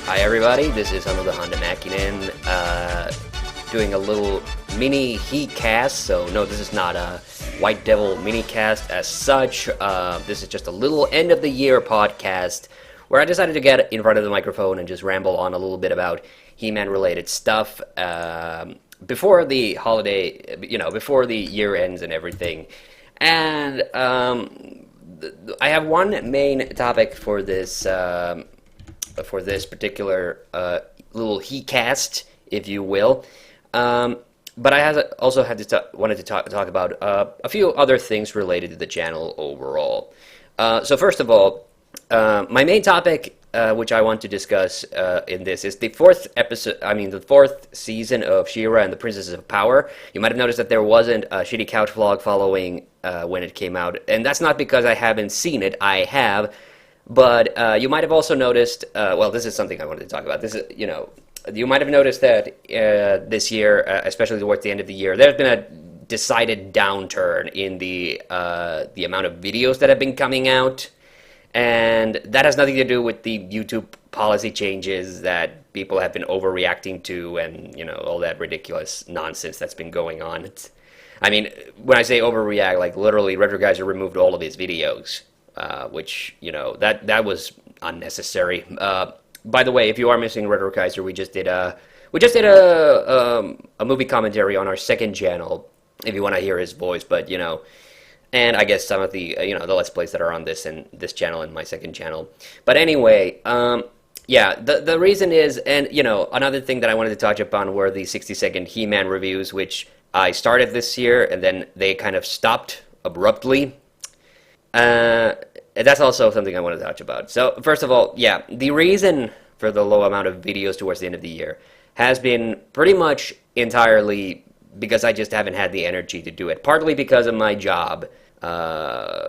Hi everybody, this is TheHande doing a little mini heat cast. So no, this is not a White Devil mini cast as such. This is just a little end of the year podcast where I decided to get in front of the microphone and just ramble on a little bit about He-Man related stuff before the holiday, before the year ends and everything. And I have one main topic for this particular little he-cast, if you will. But I also wanted to talk about a few other things related to the channel overall. So first of all, my main topic, which I want to discuss in this, is the fourth season of She-Ra and the Princesses of Power. You might have noticed that there wasn't a shitty couch vlog following when it came out, and that's not because I haven't seen it. I have. But you might have also noticed, well, this is something I wanted to talk about. This is, you might have noticed that this year, especially towards the end of the year, there's been a decided downturn in the amount of videos that have been coming out. And that has nothing to do with the YouTube policy changes that people have been overreacting to and, all that ridiculous nonsense that's been going on. When I say overreact, like literally Retro Geyser removed all of his videos. Which that was unnecessary. By the way, if you are missing Retro Kaiser, we just did a movie commentary on our second channel. If you want to hear his voice, but and I guess some of the the Let's Plays that are on this channel and my second channel. But anyway, yeah, the reason is, and another thing that I wanted to touch upon were the 60-second He-Man reviews, which I started this year and then they kind of stopped abruptly. That's also something I want to touch about. So, first of all, yeah, the reason for the low amount of videos towards the end of the year has been pretty much entirely because I just haven't had the energy to do it. Partly because of my job,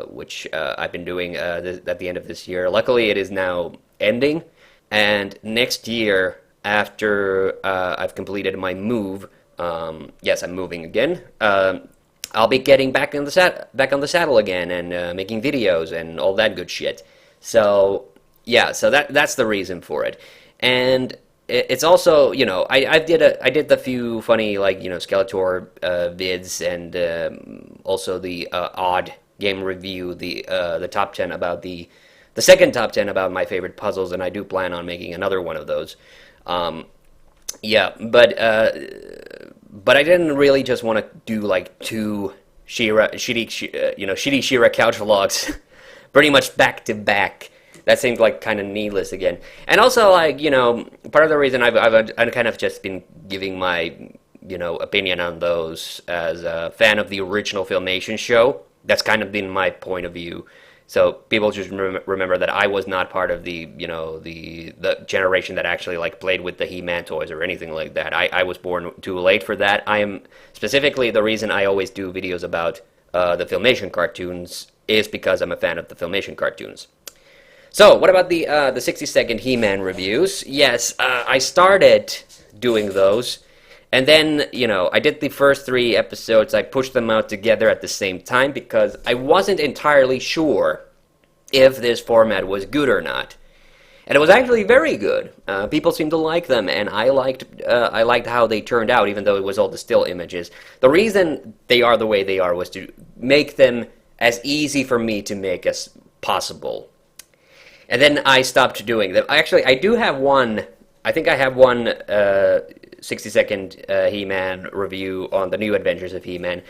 which I've been doing at the end of this year. Luckily, it is now ending, and next year, after I've completed my move, yes, I'm moving again. I'll be getting back on the saddle again and making videos and all that good shit. So yeah, so that's the reason for it, and it's also I did the few funny Skeletor vids and also the odd game review, the top 10 about the second top 10 about my favorite puzzles, and I do plan on making another one of those. Yeah, but I didn't really just want to do like two shitty She-Ra couch vlogs, pretty much back to back. That seemed like kind of needless again. And also, part of the reason I've kind of just been giving my opinion on those as a fan of the original Filmation show. That's kind of been my point of view. So people just remember that I was not part of the generation that actually played with the He-Man toys or anything like that. I was born too late for that. I am specifically the reason I always do videos about the Filmation cartoons is because I'm a fan of the Filmation cartoons. So what about the 60-second He-Man reviews? Yes, I started doing those. And then, I did the first 3 episodes. I pushed them out together at the same time because I wasn't entirely sure if this format was good or not. And it was actually very good. People seemed to like them, and I liked how they turned out, even though it was all the still images. The reason they are the way they are was to make them as easy for me to make as possible. And then I stopped doing them. Actually, I do have one. I think I have one 60-second He-Man review on the New Adventures of He-Man.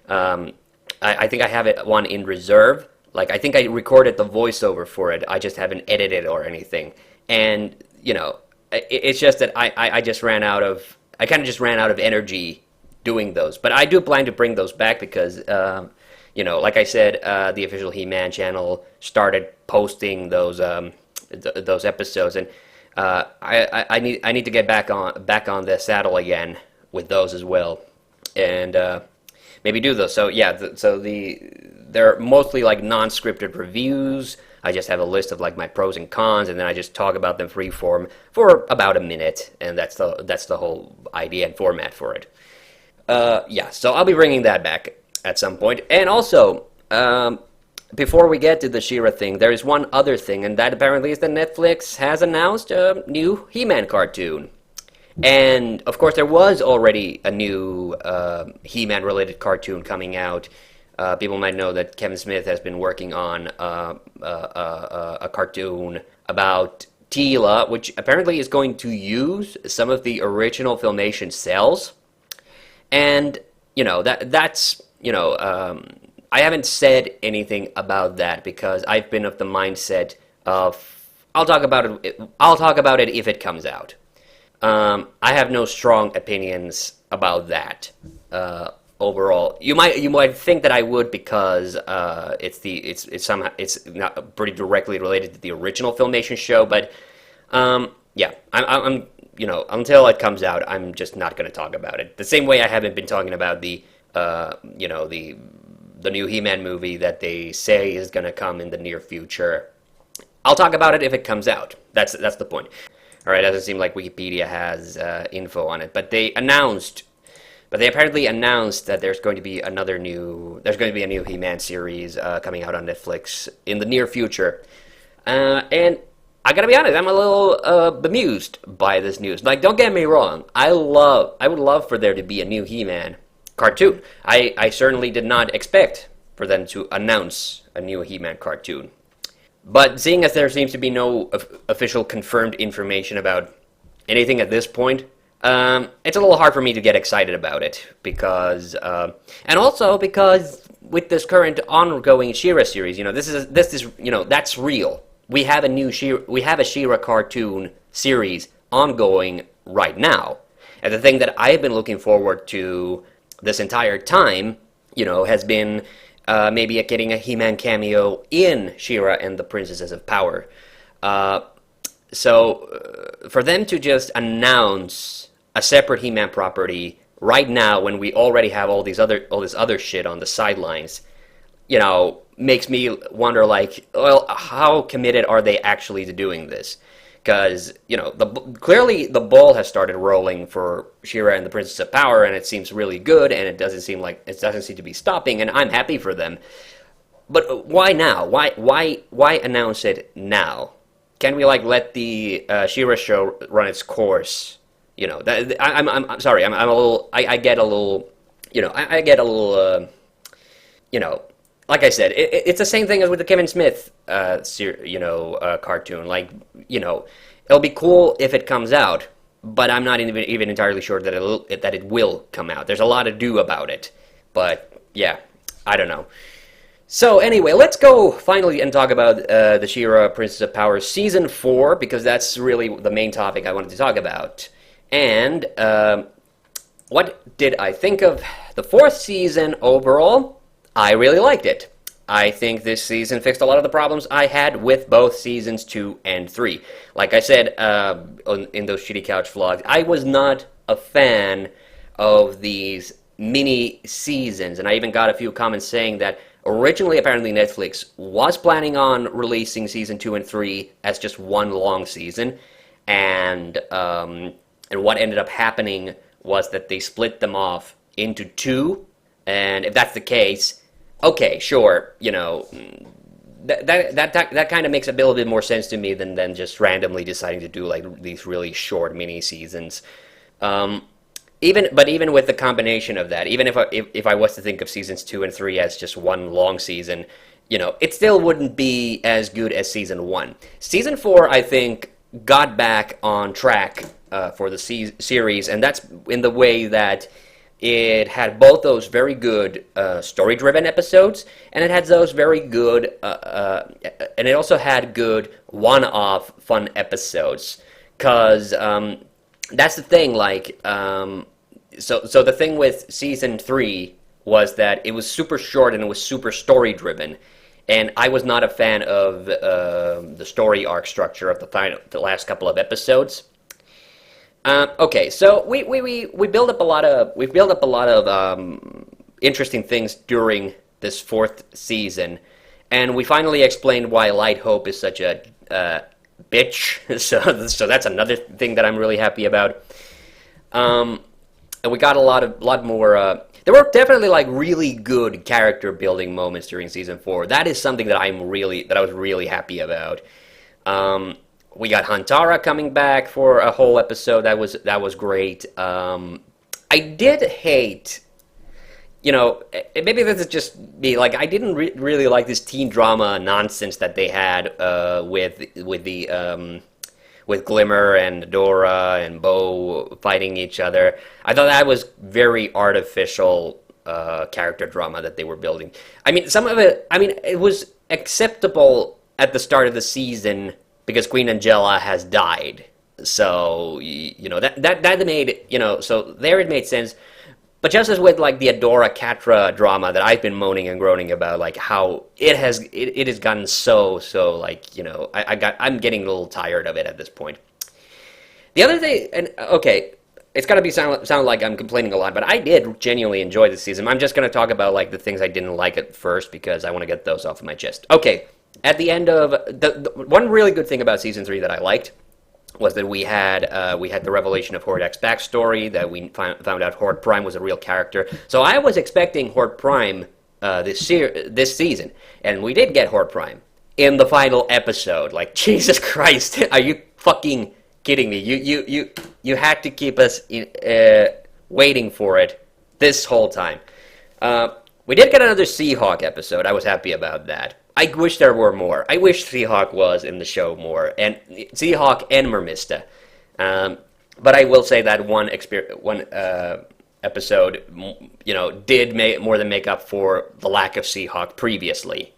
I think I have one in reserve. I think I recorded the voiceover for it. I just haven't edited or anything. And it's just that I just ran out of. I kind of just ran out of energy doing those. But I do plan to bring those back because like I said, the official He-Man channel started posting those episodes, and I need to get back on the saddle again with those as well, and maybe do those. So yeah, they're mostly non-scripted reviews. I just have a list of my pros and cons, and then I just talk about them freeform for about a minute, and that's the whole idea and format for it. Yeah, so I'll be bringing that back at some point, and also before we get to the She-Ra thing, there is one other thing, and that apparently is that Netflix has announced a new He-Man cartoon. And of course, there was already a new He-Man related cartoon coming out. People might know that Kevin Smith has been working on a cartoon about Teela, which apparently is going to use some of the original Filmation cells. And that's I haven't said anything about that because I've been of the mindset of I'll talk about it. I'll talk about it if it comes out. I have no strong opinions about that. Overall, you might think that I would because it's not pretty directly related to the original Filmation show, but yeah, I'm until it comes out, I'm just not going to talk about it. The same way I haven't been talking about the new He-Man movie that they say is going to come in the near future. I'll talk about it if it comes out. That's the point. All right, it doesn't seem like Wikipedia has info on it, but they apparently announced that there's going to be a new He-Man series coming out on Netflix in the near future. And I gotta be honest, I'm a little bemused by this news. Like, don't get me wrong, I would love for there to be a new He-Man cartoon. I certainly did not expect for them to announce a new He-Man cartoon. But seeing as there seems to be no official confirmed information about anything at this point, it's a little hard for me to get excited about it because, and also because with this current ongoing She-Ra series, this is that's real. We have a She-Ra cartoon series ongoing right now, and the thing that I've been looking forward to this entire time, has been maybe getting a He-Man cameo in She-Ra and the Princesses of Power. So for them to just announce a separate He-Man property right now when we already have all this other shit on the sidelines, makes me wonder, like, well, how committed are they actually to doing this? Because, clearly the ball has started rolling for She-Ra and the Princess of Power, and it seems really good, and it doesn't seem to be stopping, and I'm happy for them. But why now? Why announce it now? Can we let the She-Ra show run its course? I'm sorry. I'm a little. I get a little. I get a little. Like I said, it's the same thing as with the Kevin Smith, cartoon. It'll be cool if it comes out, but I'm not even entirely sure that it will come out. There's a lot to do about it, but yeah, I don't know. So anyway, let's go finally and talk about the She-Ra Princess of Power Season 4, because that's really the main topic I wanted to talk about. And what did I think of the fourth season overall? I really liked it. I think this season fixed a lot of the problems I had with both seasons 2 and 3. Like I said in those Shitty Couch vlogs, I was not a fan of these mini seasons, and I even got a few comments saying that originally, apparently, Netflix was planning on releasing season 2 and 3 as just one long season, and what ended up happening was that they split them off into 2, and if that's the case, okay, sure, that kind of makes a little bit more sense to me than just randomly deciding to do these really short mini seasons. Even with the combination of that, even if I was to think of seasons 2 and 3 as just one long season, it still wouldn't be as good as season 1. Season 4, I think, got back on track for the series, and that's in the way that it had both those very good story-driven episodes, and it had those very good, and it also had good one-off fun episodes. Because that's the thing, so the thing with season 3 was that it was super short and it was super story-driven, and I was not a fan of the story arc structure of the last couple of episodes. Okay, so we build up a lot of interesting things during this fourth season, and we finally explained why Light Hope is such a bitch. So that's another thing that I'm really happy about. And we got a lot more. there were definitely like really good character building moments during season 4. That is something that I was really happy about. We got Hantara coming back for a whole episode. That was great. I did hate, maybe this is just me. Like, I didn't really like this teen drama nonsense that they had with Glimmer and Dora and Bo fighting each other. I thought that was very artificial character drama that they were building. I mean, some of it. I mean, it was acceptable at the start of the season because Queen Angela has died. So that made so there it made sense. But just as with like the Adora Catra drama that I've been moaning and groaning about, like how it has gotten so like I'm getting a little tired of it at this point. The other thing, and okay, it's gonna sound like I'm complaining a lot, but I did genuinely enjoy this season. I'm just gonna talk about like the things I didn't like at first because I want to get those off of my chest. Okay, at the end of the one really good thing about season 3 that I liked was that we had the revelation of Hordak's backstory, that we found out Horde Prime was a real character. So I was expecting Horde Prime this season, and we did get Horde Prime in the final episode. Like, Jesus Christ, are you fucking kidding me? You had to keep us waiting for it this whole time. We did get another Seahawk episode. I was happy about that. I wish there were more. I wish Seahawk was in the show more, and Seahawk and Mermista. But I will say that one episode, did more than make up for the lack of Seahawk previously.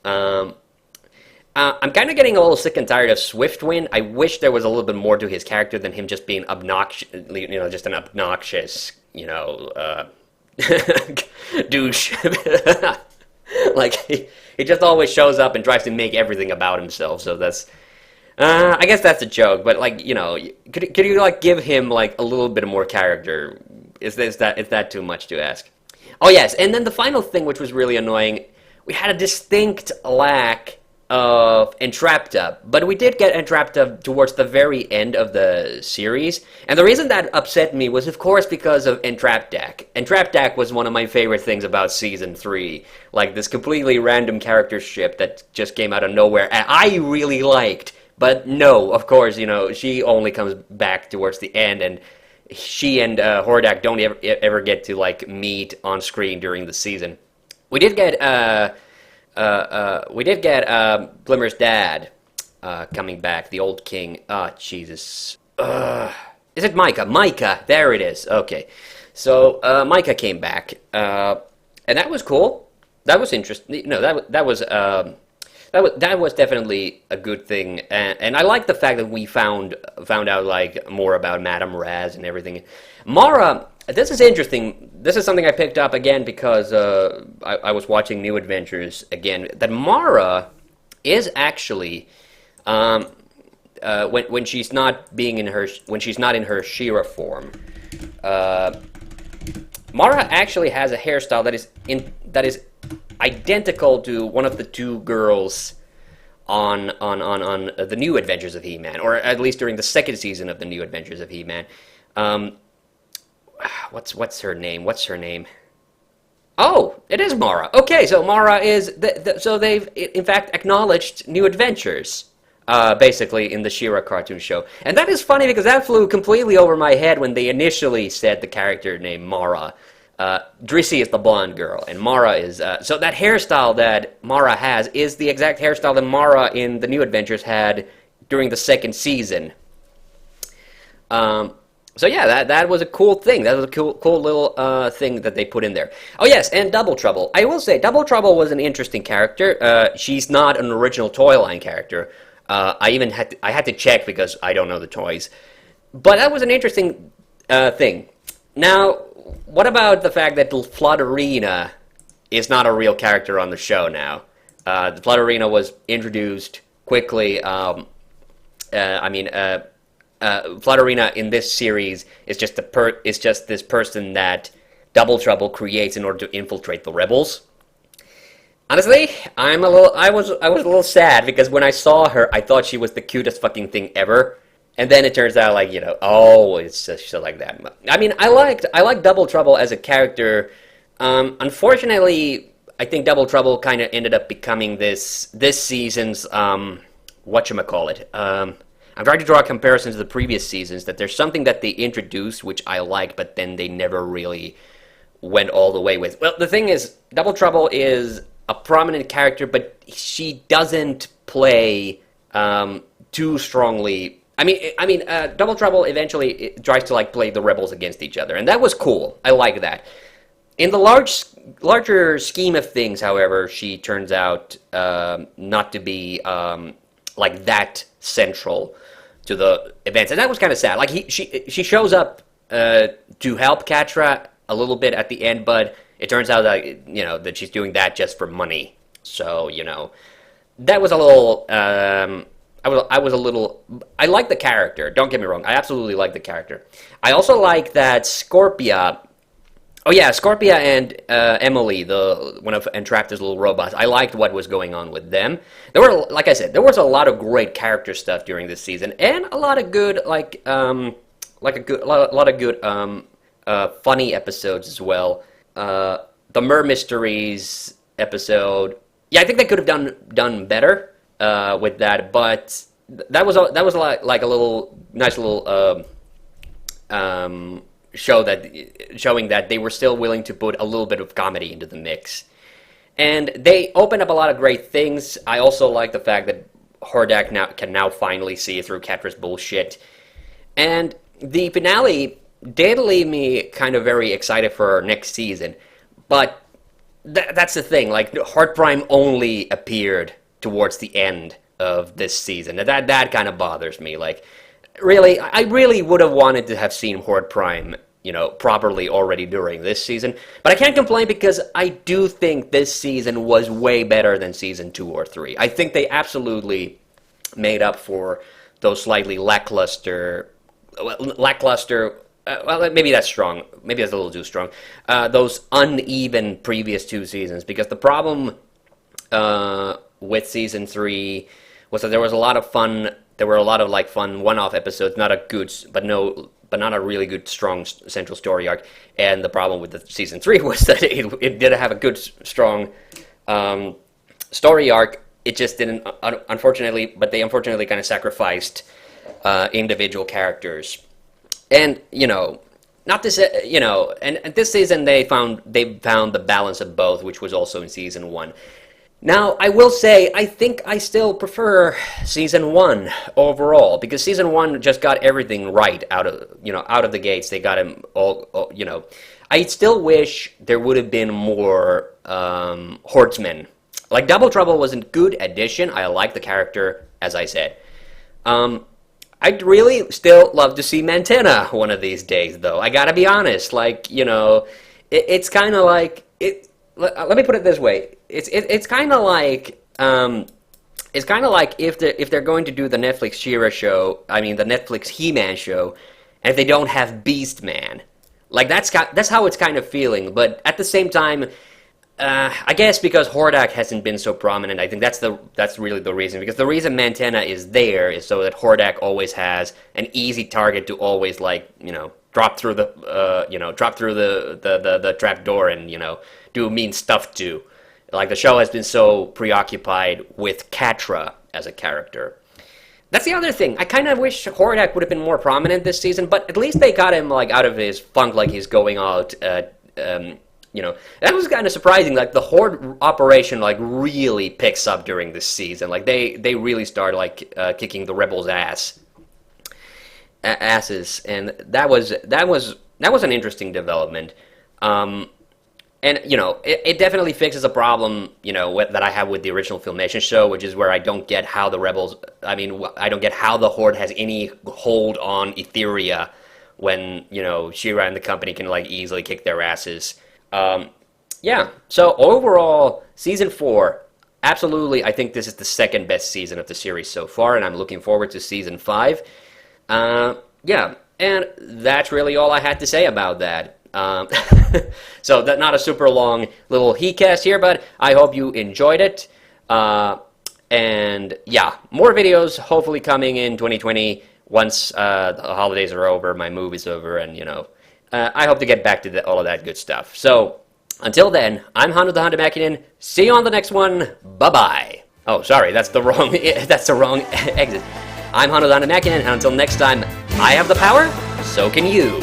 I'm kind of getting a little sick and tired of Swiftwind. I wish there was a little bit more to his character than him just being obnoxious, just an obnoxious, douche. Like, he just always shows up and tries to make everything about himself, so that's... I guess that's a joke, but, like, could you, like, give him, like, a little bit more character? Is that too much to ask? Oh, yes, and then the final thing, which was really annoying, we had a distinct lack of Entrapta, but we did get Entrapta towards the very end of the series, and the reason that upset me was, of course, because of Entrapdak. Entrapdak was one of my favorite things about Season 3, like this completely random character ship that just came out of nowhere, and I really liked, but no, of course, she only comes back towards the end, and she and Hordak don't ever get to, like, meet on screen during the season. We did get Glimmer's dad coming back, the old king. Ah, Jesus. Is it Micah? Micah, there it is. Okay. So, Micah came back, and that was cool. That was interesting. No, that was definitely a good thing, and I like the fact that we found out, like, more about Madame Raz and everything. Mara, this is interesting. This is something I picked up again because I was watching New Adventures again. That Mara is actually when she's not in her She-Ra form. Mara actually has a hairstyle that is identical to one of the two girls on the New Adventures of He-Man, or at least during the second season of the New Adventures of He-Man. What's her name? Oh, it is Mara. Okay, so Mara is... so they've, in fact, acknowledged New Adventures, basically, in the She-Ra cartoon show. And that is funny because that flew completely over my head when they initially said the character named Mara. Drissy is the blonde girl, and Mara is... so that hairstyle that Mara has is the exact hairstyle that Mara in the New Adventures had during the second season. So yeah, that was a cool thing. That was a cool little thing that they put in there. Oh yes, and Double Trouble. I will say, Double Trouble was an interesting character. She's not an original toy line character. I had to check because I don't know the toys. But that was an interesting thing. Now, what about the fact that Flutterina is not a real character on the show now? The Flutterina was introduced quickly. Flutterina in this series is just this person that Double Trouble creates in order to infiltrate the rebels. Honestly, I was a little sad because when I saw her, I thought she was the cutest fucking thing ever, And then it turns out like, oh, it's just like that. I mean, I liked Double Trouble as a character. Unfortunately, I think Double Trouble kind of ended up becoming this season's whatchamacallit. I'm trying to draw a comparison to the previous seasons, that there's something that they introduced which I like, but then they never really went all the way with. Well, the thing is, Double Trouble is a prominent character, but she doesn't play too strongly. Double Trouble eventually tries to like play the rebels against each other, and that was cool. I like that. In the larger scheme of things, however, she turns out not to be like that central to the events, and that was kind of sad. Like she shows up to help Catra a little bit at the end, but it turns out that that she's doing that just for money. So that was a little. I was a little. I like the character. Don't get me wrong. I absolutely like the character. I also like that Scorpia. Oh yeah, Scorpia and Emily, one of Entraptor's little robots. I liked what was going on with them. There were, like I said, there was a lot of great character stuff during this season, and a lot of good, a lot of good funny episodes as well. The Mer Mysteries episode, yeah, I think they could have done better with that, but that was like a little nice little showing that they were still willing to put a little bit of comedy into the mix. And they opened up a lot of great things. I also like the fact that Hordak can now finally see through Catra's bullshit. And the finale did leave me kind of very excited for next season. But that's the thing, like, Horde Prime only appeared towards the end of this season. That kind of bothers me. Like, really, I really would have wanted to have seen Horde Prime, properly already during this season. But I can't complain because I do think this season was way better than season 2 or 3. I think they absolutely made up for those slightly lackluster, well, maybe that's strong. Maybe that's a little too strong. Those uneven previous 2 seasons, because the problem with season 3 was that there was a lot of fun. There were a lot of fun one-off episodes, not not a really good, strong central story arc. And the problem with the season 3 was that it did have a good, strong story arc. It just didn't, unfortunately. But they unfortunately kind of sacrificed individual characters. And not to say, and this season they found the balance of both, which was also in season 1. Now, I will say, I think I still prefer season 1 overall, because season 1 just got everything right out of the gates. They got him all. I still wish there would have been more Horsemen. Like, Double Trouble was a good addition. I like the character, as I said. I'd really still love to see Mantena one of these days, though. I gotta be honest. Like, it's kind of like it. Let me put it this way. It's kind of like if they're going to do the Netflix She-Ra show, the Netflix He-Man show, and if they don't have Beast Man, like that's how it's kind of feeling. But at the same time, I guess because Hordak hasn't been so prominent, I think that's really the reason. Because the reason Mantena is there is so that Hordak always has an easy target to always drop through the trap door and do mean stuff to. Like, the show has been so preoccupied with Catra as a character. That's the other thing. I kind of wish Hordak would have been more prominent this season, but at least they got him out of his funk, like he's going out. That was kind of surprising. Like, the Horde operation really picks up during this season. Like, they really start kicking the rebels' asses, and that was an interesting development. And, it definitely fixes a problem, that I have with the original Filmation show, which is where I don't get how the rebels, I don't get how the Horde has any hold on Etheria when, She-Ra and the company can, easily kick their asses. Yeah, so overall, Season 4, absolutely, I think this is the second best season of the series so far, and I'm looking forward to Season 5. Yeah, and that's really all I had to say about that. So that's not a super long little he-cast here, but I hope you enjoyed it. And yeah, more videos hopefully coming in 2020 once the holidays are over, my move is over, and I hope to get back to all of that good stuff. So until then, I'm Hando the Honda Mäkinen. See you on the next one. Bye bye. Oh, sorry, that's the wrong exit. I'm Hando the Honda Mäkinen, and until next time, I have the power, so can you.